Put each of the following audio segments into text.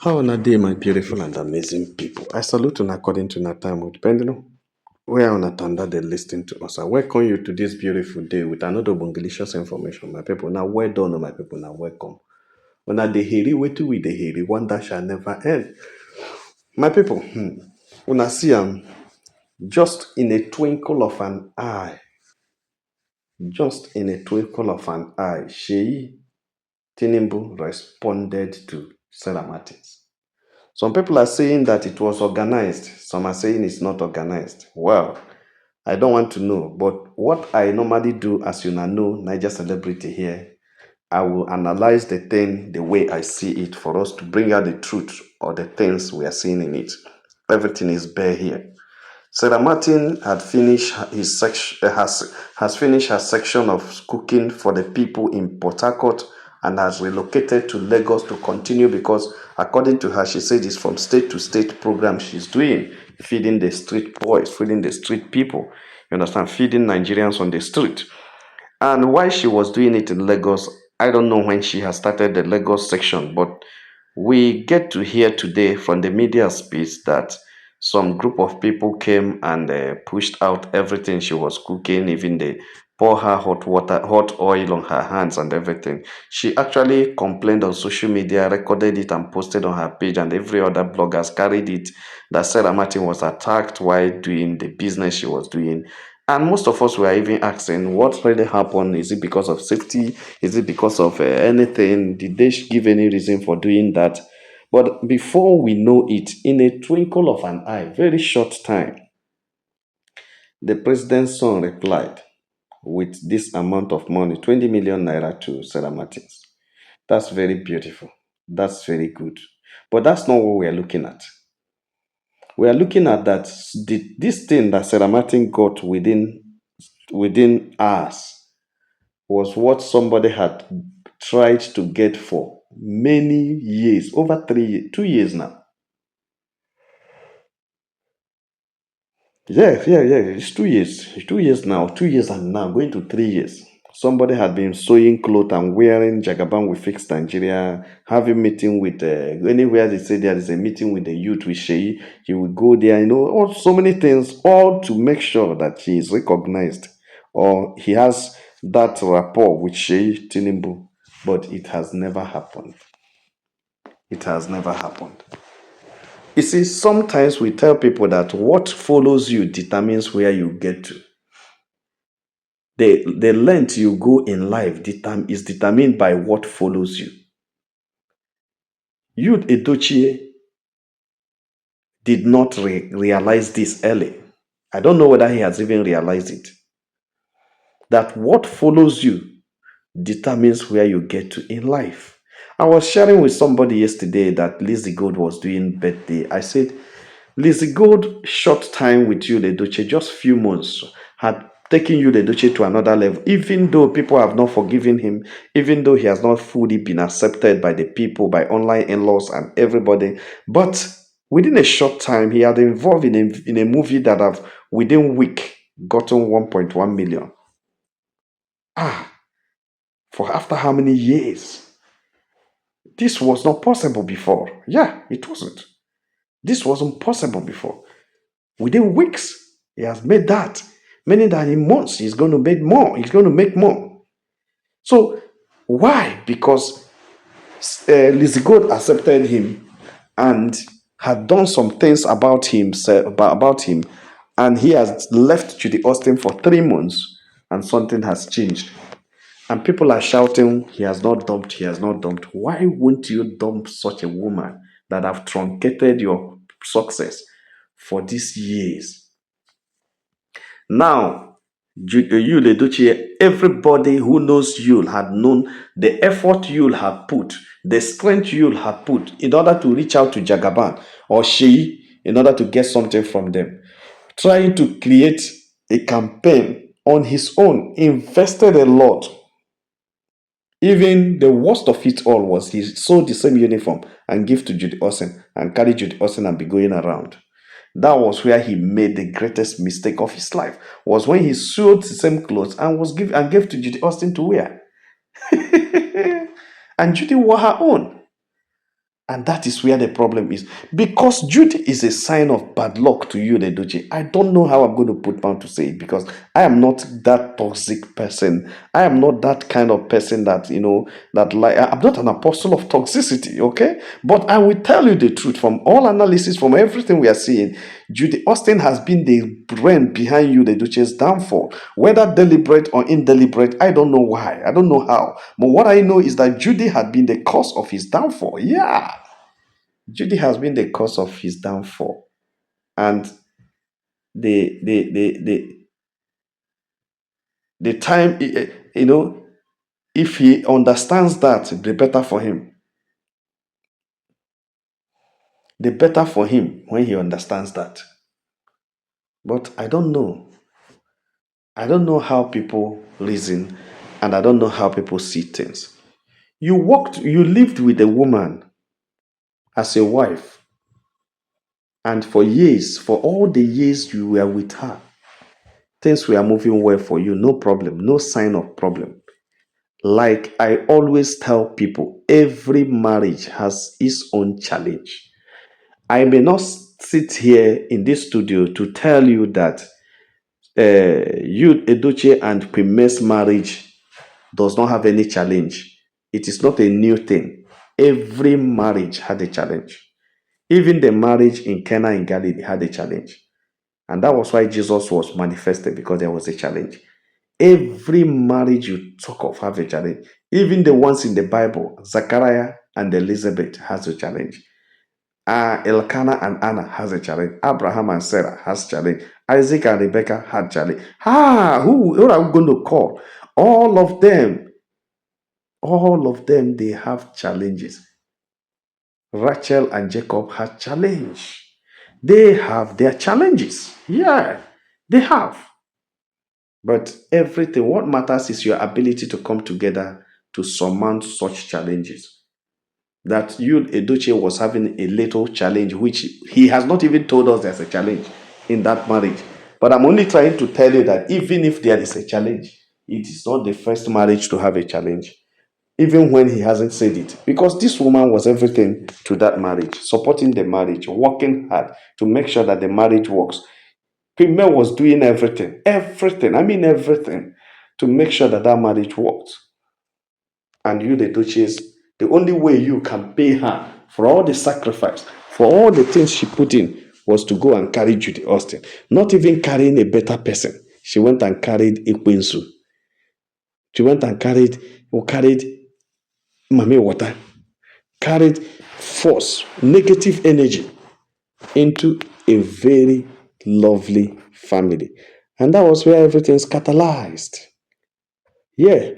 How una dey, my beautiful and amazing people? I salute una according to una time, depending on where una tanda dey lis ten to us. I welcome you to this beautiful day with another bongelicious information, my people. Now, well done, my people. Now, welcome. Una dey hear wetin we dey hear, wonder shall never end. My people, una see just in a twinkle of an eye, Seyi Tinubu responded to Sarah Martins. Some people are saying that it was organized. Some are saying it's not organized. Well, I don't want to know. But what I normally do, as you know, Niger celebrity here, I will analyze the thing the way I see it for us to bring out the truth or the things we are seeing in it. Everything is bare here. Sarah Martin had finished his section, has finished her section of cooking for the people in Port Harcourt and has relocated to Lagos to continue because, according to her, she said it's from state to state program she's doing, feeding the street boys, feeding the street people. You understand? Feeding Nigerians on the street. And why she was doing it in Lagos, I don't know when she has started the Lagos section, but we get to hear today from the media space that some group of people came and pushed out everything she was cooking, even they pour her hot water, hot oil on her hands and everything. She actually complained on social media, recorded it and posted on her page, and every other bloggers carried it that Sarah Martin was attacked while doing the business she was doing. And most of us were even asking what really happened. Is it because of safety? Is it because of anything? Did they give any reason for doing that? But before we know it, in a twinkle of an eye, very short time, the president's son replied with this amount of money, 20 million naira to Sarah Martins. That's very beautiful. That's very good. But that's not what we are looking at. We are looking at that this thing that Sarah Martin got within hours was what somebody had tried to get for many years, over 2 years now. Yeah. It's 2 years. It's 2 years now. 2 years and now going to 3 years. Somebody had been sewing clothes and wearing Jagaban We Fix Nigeria, having meeting with anywhere they say there is a meeting with the youth with Seyi. He will go there, so many things, all to make sure that he is recognized or he has that rapport with Seyi Tinubu. But it has never happened. It has never happened. You see, sometimes we tell people that what follows you determines where you get to. The length you go in life is determined by what follows you. Yul Edochie did not realize this early. I don't know whether he has even realized it. That what follows you determines where you get to in life. I was sharing with somebody yesterday that Lizzie Gold was doing birthday. I said, Lizzie Gold, short time with Yul Edochie, just few months, had taken Yul Edochie to another level, even though people have not forgiven him, even though he has not fully been accepted by the people, by online in-laws and everybody. But within a short time, he had involved in a movie that have, within a week, gotten 1.1 million. For after how many years? This was not possible before. Yeah, it wasn't. This wasn't possible before. Within weeks, he has made that. Meaning that in months, he's going to make more. He's going to make more. So, why? Because Lizzie Gold accepted him and had done some things about him, and he has left Judy Austin for 3 months, and something has changed. And people are shouting, he has not dumped, he has not dumped. Why won't you dump such a woman that have truncated your success for these years? Now, Yul Edochie, everybody who knows Yul had known the effort Yul had put, the strength Yul had put in order to reach out to Jagaban or Seyi in order to get something from them. Trying to create a campaign on his own, invested a lot. Even the worst of it all was he sold the same uniform and give to Judy Austin and carry Judy Austin and be going around. That was where he made the greatest mistake of his life. Was when he sewed the same clothes and gave to Judy Austin to wear. And Judy wore her own. And that is where the problem is. Because Judy is a sign of bad luck to you, Edochie. I don't know how I'm going to put down to say it because I am not that toxic person. I am not that kind of person that, I'm not an apostle of toxicity, okay? But I will tell you the truth from all analysis, from everything we are seeing, Judy Austin has been the brain behind you, Edochie's downfall. Whether deliberate or indeliberate, I don't know why. I don't know how. But what I know is that Judy had been the cause of his downfall. Yeah. Judy has been the cause of his downfall. And the time, if he understands that, the better for him. The better for him when he understands that. But I don't know. I don't know how people reason, and I don't know how people see things. You lived with a woman as a wife, and for years, for all the years you were with her, things were moving well for you, no problem, no sign of problem. Like I always tell people, every marriage has its own challenge. I may not sit here in this studio to tell you that Yul Edochie and Queen May's marriage does not have any challenge. It is not a new thing. Every marriage had a challenge. Even the marriage in Cana in Galilee had a challenge. And that was why Jesus was manifested, because there was a challenge. Every marriage you talk of have a challenge. Even the ones in the Bible, Zachariah and Elizabeth has a challenge. Elkanah and Anna has a challenge. Abraham and Sarah has challenge. Isaac and Rebecca had challenge. Who are we going to call? All of them, they have challenges. Rachel and Jacob had challenge. They have their challenges. Yeah, they have. But everything, what matters is your ability to come together to surmount such challenges. That Yul Edochie was having a little challenge, which he has not even told us there's a challenge in that marriage. But I'm only trying to tell you that even if there is a challenge, it is not the first marriage to have a challenge. Even when he hasn't said it. Because this woman was everything to that marriage, supporting the marriage, working hard to make sure that the marriage works. Queen May was doing everything, everything to make sure that that marriage worked. And you, the Duchess, the only way you can pay her for all the sacrifice, for all the things she put in, was to go and carry Judy Austin. Not even carrying a better person. She went and carried Ekwensu. She went and carried Mame Water, carried force, negative energy into a very lovely family. And that was where everything's catalyzed. Yeah.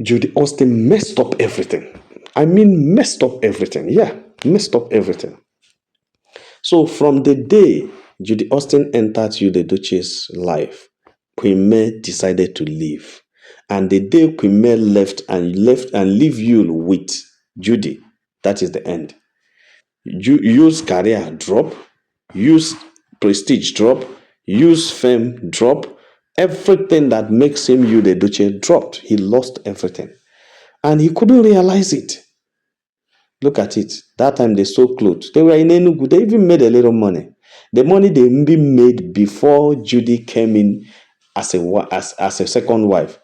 Judy Austin messed up everything. Messed up everything. Yeah, messed up everything. So from the day Judy Austin entered Yul Edochie's life, Queen May decided to leave. And the day Queen May left and leave Yul with Judy, that is the end. Yul's career drop, Yul's prestige drop, Yul's fame drop, everything that makes him Yul Edochie dropped. He lost everything. And he couldn't realize it. Look at it. That time they sold clothes. They were in Enugu. They even made a little money. The money they made before Judy came in as a second wife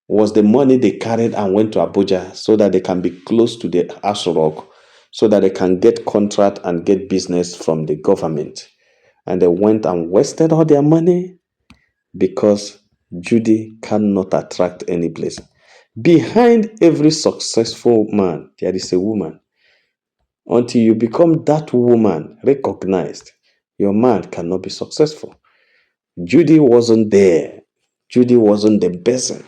was the money they carried and went to Abuja so that they can be close to the Aso Rock, so that they can get contract and get business from the government. And they went and wasted all their money because Judy cannot attract any place. Behind every successful man, there is a woman. Until you become that woman recognized, your man cannot be successful. Judy wasn't there. Judy wasn't the person.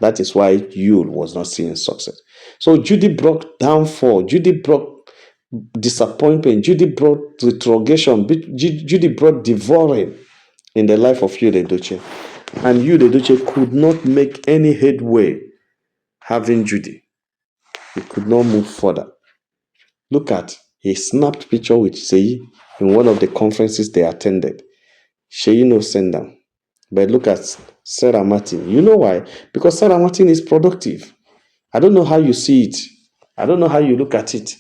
That is why Yul was not seeing success. So Judy brought downfall. Judy brought disappointment. Judy brought retrogression. Judy brought devouring in the life of Yul Edochie. And Yul Edochie could not make any headway having Judy. He could not move further. Look at, he snapped picture with Seyi in one of the conferences they attended. Seyi no send them. But look at Sarah Martin. You know why? Because Sarah Martin is productive. I don't know how you see it. I don't know how you look at it.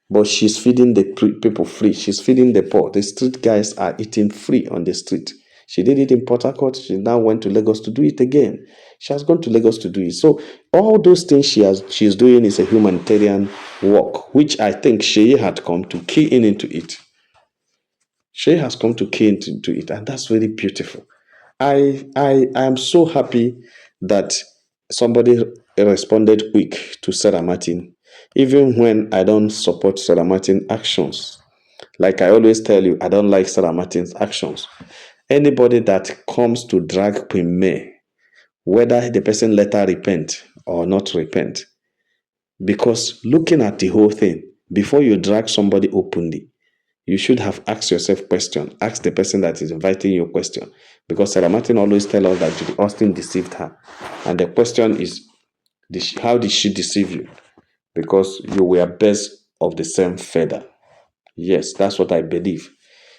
But she's feeding the people free. She's feeding the poor. The street guys are eating free on the street. She did it in Port Harcourt. She now went to Lagos to do it again. She has gone to Lagos to do it. So all those things she's doing is a humanitarian work, which I think Seyi had come to key in into it. She has come to key into it, and that's very beautiful. I am so happy that somebody responded quick to Sarah Martin, even when I don't support Sarah Martin actions. Like I always tell you, I don't like Sarah Martin's actions. Anybody that comes to drag Queen May, whether the person let her repent or not repent, because looking at the whole thing, before you drag somebody openly, you should have asked yourself question. Ask the person that is inviting you a question. Because Sarah Martin always tell us that Judy Austin deceived her. And the question is, how did she deceive you? Because you were birds of the same feather. Yes, that's what I believe.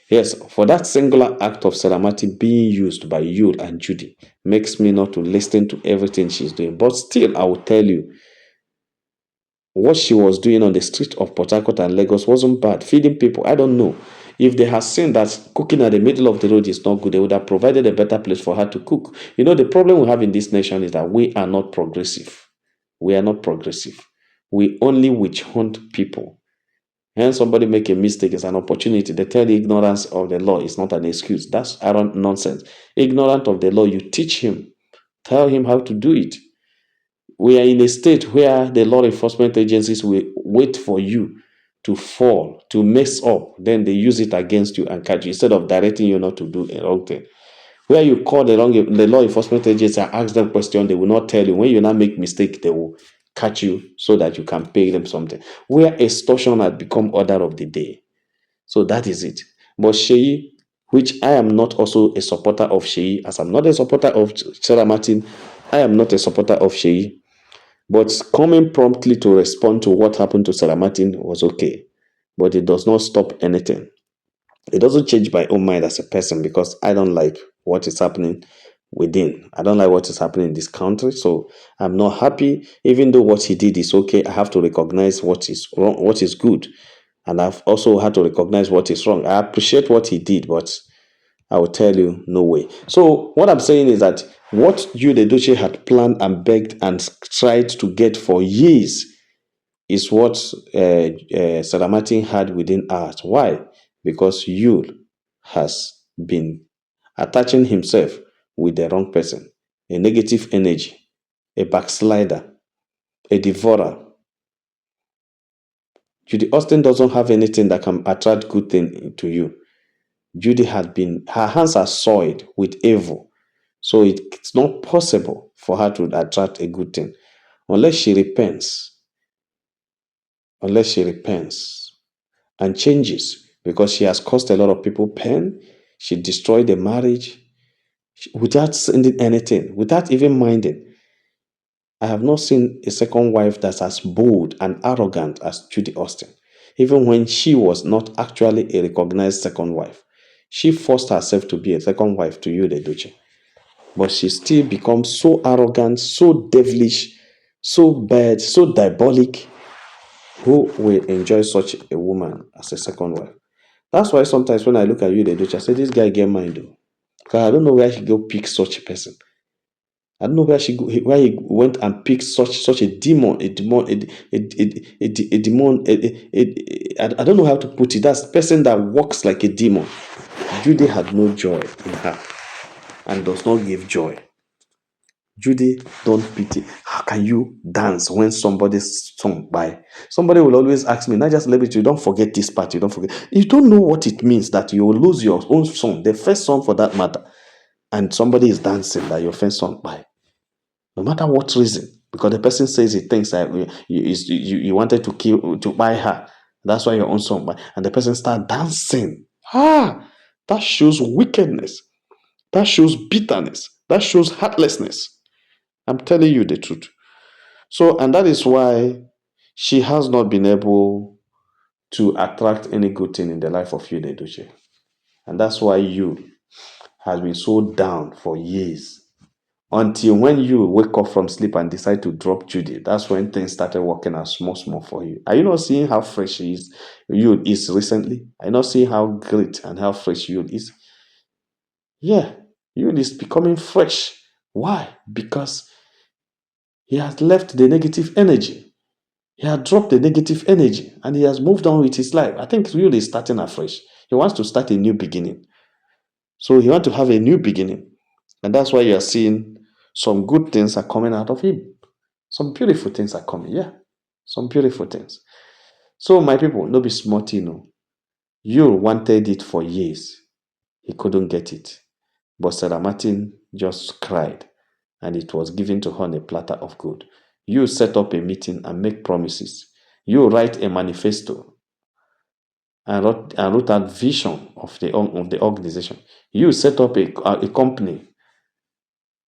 Yes, for that singular act of Sarah Martin being used by Yul and Judy makes me not to listen to everything she's doing. But still, I will tell you, what she was doing on the street of Port Harcourt and Lagos wasn't bad. Feeding people, I don't know. If they had seen that cooking at the middle of the road is not good, they would have provided a better place for her to cook. You know, the problem we have in this nation is that we are not progressive. We are not progressive. We only witch hunt people. When somebody make a mistake, it's an opportunity. They tell the ignorance of the law is not an excuse. That's arrant nonsense. Ignorant of the law, you teach him. Tell him how to do it. We are in a state where the law enforcement agencies will wait for you to fall, to mess up. Then they use it against you and catch you instead of directing you not to do a wrong thing. Where you call the law enforcement agency and ask them questions, they will not tell you. When you now make mistake, they will catch you so that you can pay them something. Where extortion has become order of the day. So that is it. But Seyi, which I am not also a supporter of Seyi, as I'm not a supporter of Sarah Martin, I am not a supporter of Seyi. But coming promptly to respond to what happened to Sarah Martin was okay. But it does not stop anything. It doesn't change my own mind as a person because I don't like what is happening within. I don't like what is happening in this country. So I'm not happy. Even though what he did is okay, I have to recognize what is wrong, what is good. And I've also had to recognize what is wrong. I appreciate what he did, but I will tell you, no way. So what I'm saying is that what Yul Edochie had planned and begged and tried to get for years is what Sarah Martin had within hours. Why? Because Yul has been attaching himself with the wrong person, a negative energy, a backslider, a devourer. Judy Austin doesn't have anything that can attract good thing to you. Judy had been, her hands are soiled with evil. So it's not possible for her to attract a good thing unless she repents. Unless she repents and changes, because she has caused a lot of people pain. She destroyed the marriage without sending anything, without even minding. I have not seen a second wife that's as bold and arrogant as Judy Austin, even when she was not actually a recognized second wife. She forced herself to be a second wife to Yul Edochie. But she still becomes so arrogant, so devilish, so bad, so diabolic. Who will enjoy such a woman as a second wife? That's why sometimes when I look at Yul Edochie, I say, this guy get mind though. Because I don't know where he go pick such a person. I don't know where he went and picked such a demon, a demon. I don't know how to put it. That's the person that walks like a demon. Judy had no joy in her and does not give joy. Judy, don't pity. How can you dance when somebody's song by? Somebody will always ask me, not just celebrity, you don't forget this part, you don't forget. You don't know what it means that you will lose your own song, the first song for that matter, and somebody is dancing that your first song by. No matter what reason, because the person says he thinks that you wanted to kill to buy her. That's why your own song by, and the person start dancing. That shows wickedness. That shows bitterness. That shows heartlessness. I'm telling you the truth. So, and that is why she has not been able to attract any good thing in the life of Yul Edochie. And that's why you has been so down for years until when you wake up from sleep and decide to drop Judy. That's when things started working out small for you. Are you not seeing how fresh Yul is recently? Are you not seeing how great and how fresh Yul is? Yeah, Yul is becoming fresh. Why? Because he has left the negative energy. He had dropped the negative energy and he has moved on with his life. I think Yul is starting afresh. He wants to start a new beginning. So he wants to have a new beginning. And that's why you are seeing some good things are coming out of him. Some beautiful things are coming. Yeah. Some beautiful things. So my people, no be smart, You wanted it for years. He couldn't get it. But Sarah Martin just cried and it was given to her on a platter of gold. You set up a meeting and make promises. You write a manifesto and wrote out vision of the organization. You set up a company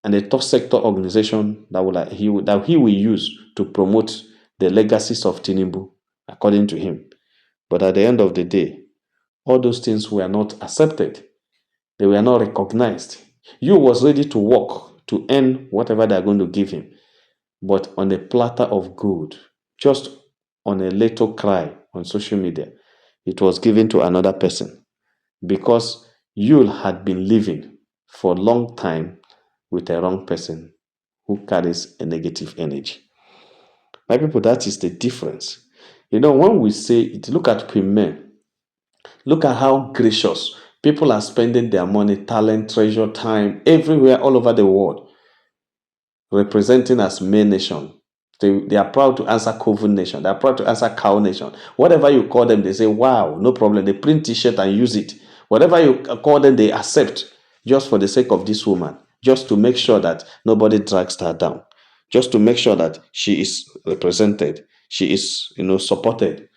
and a top sector organization that he will use to promote the legacies of Tinubu, according to him. But at the end of the day, all those things were not accepted. They were not recognized. You was ready to work to earn whatever they are going to give him. But on a platter of gold, just on a little cry on social media, it was given to another person because Yul had been living for a long time with a wrong person who carries a negative energy. My people, that is the difference. When we say it, look at women. Look at how gracious people are spending their money, talent, treasure, time everywhere, all over the world, representing as May Nation. They are proud to answer Kovu Nation. They are proud to answer Cow Nation. Whatever you call them, they say, wow, no problem. They print t-shirt and use it. Whatever you call them, they accept just for the sake of this woman, just to make sure that nobody drags her down, just to make sure that she is represented, she is, supported,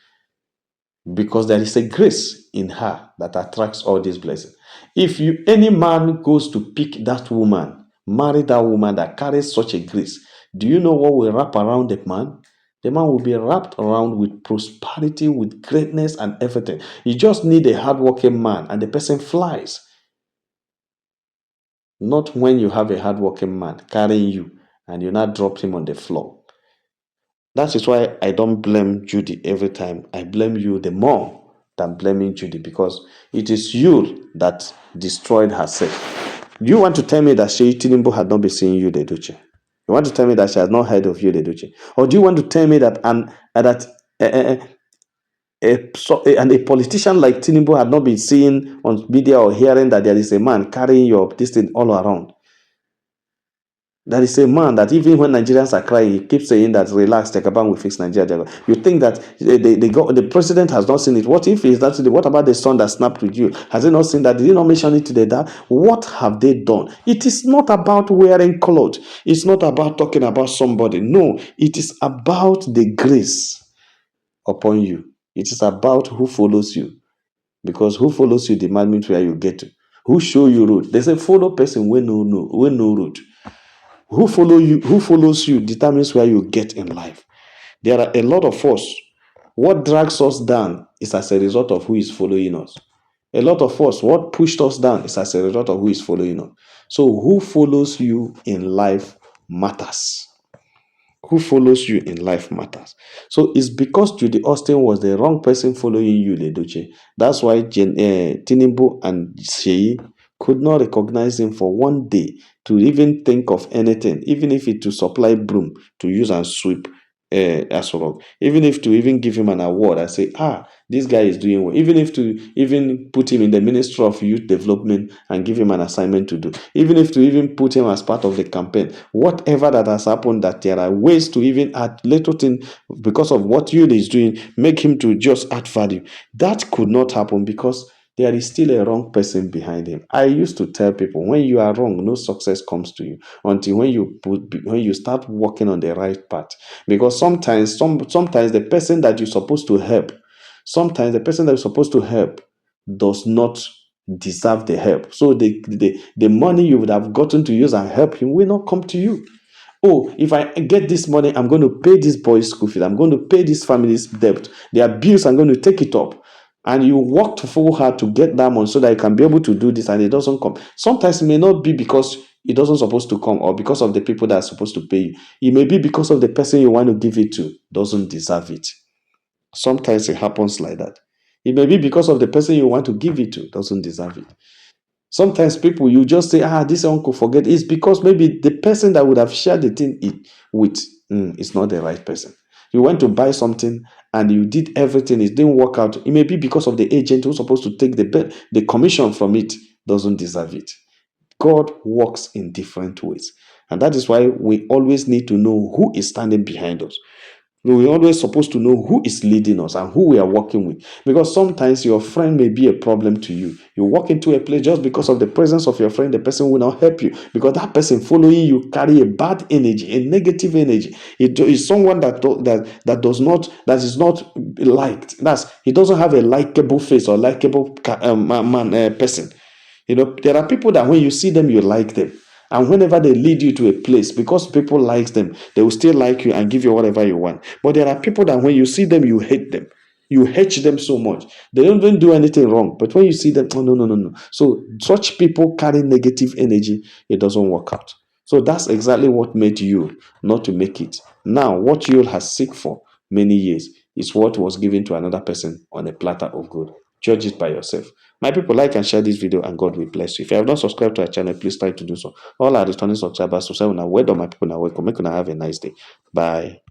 because there is a grace in her that attracts all these blessings. If any man goes to pick that woman, marry that woman that carries such a grace, do you know what will wrap around the man? The man will be wrapped around with prosperity, with greatness and everything. You just need a hardworking man and the person flies. Not when you have a hardworking man carrying you and you not drop him on the floor. That is why I don't blame Judy every time. I blame you the more than blaming Judy, because it is you that destroyed herself. Do you want to tell me that Seyi Tinubu had not been seeing Yul Edochie? You want to tell me that she has not heard of Yul Edochie? Or do you want to tell me that a politician like Tinubu had not been seeing on media or hearing that there is a man carrying this thing all around? There is a man that even when Nigerians are crying, he keeps saying that relax, Jagaban will fix Nigeria. You think that the president has not seen it. What if he's not seen it? What about the son that snapped with you? Has he not seen that? Did he not mention it to the dad? What have they done? It is not about wearing clothes. It's not about talking about somebody. No, it is about the grace upon you. It is about who follows you. Because who follows you determines where you get to. Who show you road? They say follow person when no road. Who follows you determines where you get in life. There are a lot of us. What drags us down is as a result of who is following us. A lot of us, what pushed us down is as a result of who is following us. So who follows you in life matters. Who follows you in life matters. So it's because Judy Austin was the wrong person following Yul Edochie. That's why Tinubu and Seyi could not recognize him for one day to even think of anything, even if it to supply broom to use and sweep as well. Even if to even give him an award and say, this guy is doing well. Even if to even put him in the Ministry of Youth Development and give him an assignment to do. Even if to even put him as part of the campaign. Whatever that has happened, that there are ways to even add little thing because of what Yul is doing, make him to just add value. That could not happen because there is still a wrong person behind him. I used to tell people, when you are wrong, no success comes to you until when you start walking on the right path. Because sometimes the person that you're supposed to help, does not deserve the help. So the money you would have gotten to use and help him will not come to you. Oh, if I get this money, I'm going to pay this boy's school fees. I'm going to pay this family's debt. Their bills, I'm going to take it up. And you worked full hard to get that money so that you can be able to do this and it doesn't come. Sometimes it may not be because it doesn't supposed to come, or because of the people that are supposed to pay you. It may be because of the person you want to give it to doesn't deserve it. Sometimes it happens like that. It may be because of the person you want to give it to doesn't deserve it. Sometimes people, you just say, this uncle forget. It's because maybe the person that would have shared the thing with is not the right person. You went to buy something and you did everything, it didn't work out. It may be because of the agent who's supposed to take the commission from it doesn't deserve it. God works in different ways. And that is why we always need to know who is standing behind us. We're always supposed to know who is leading us and who we are working with. Because sometimes your friend may be a problem to you. You walk into a place just because of the presence of your friend, the person will not help you. Because that person following you carry a bad energy, a negative energy. It is someone that is not liked. He doesn't have a likable face or likable person. There are people that when you see them, you like them. And whenever they lead you to a place, because people like them, they will still like you and give you whatever you want. But there are people that when you see them, you hate them. You hate them so much. They don't even do anything wrong. But when you see them, oh, no, no, no, no. So such people carry negative energy. It doesn't work out. So that's exactly what made you not to make it. Now, what you has seek for many years is what was given to another person on a platter of gold. Judge it by yourself. My people, like and share this video, and God will bless you. If you have not subscribed to our channel, please try to do so. All our returning subscribers, so say, well done, my people, now welcome. Make una have a nice day. Bye.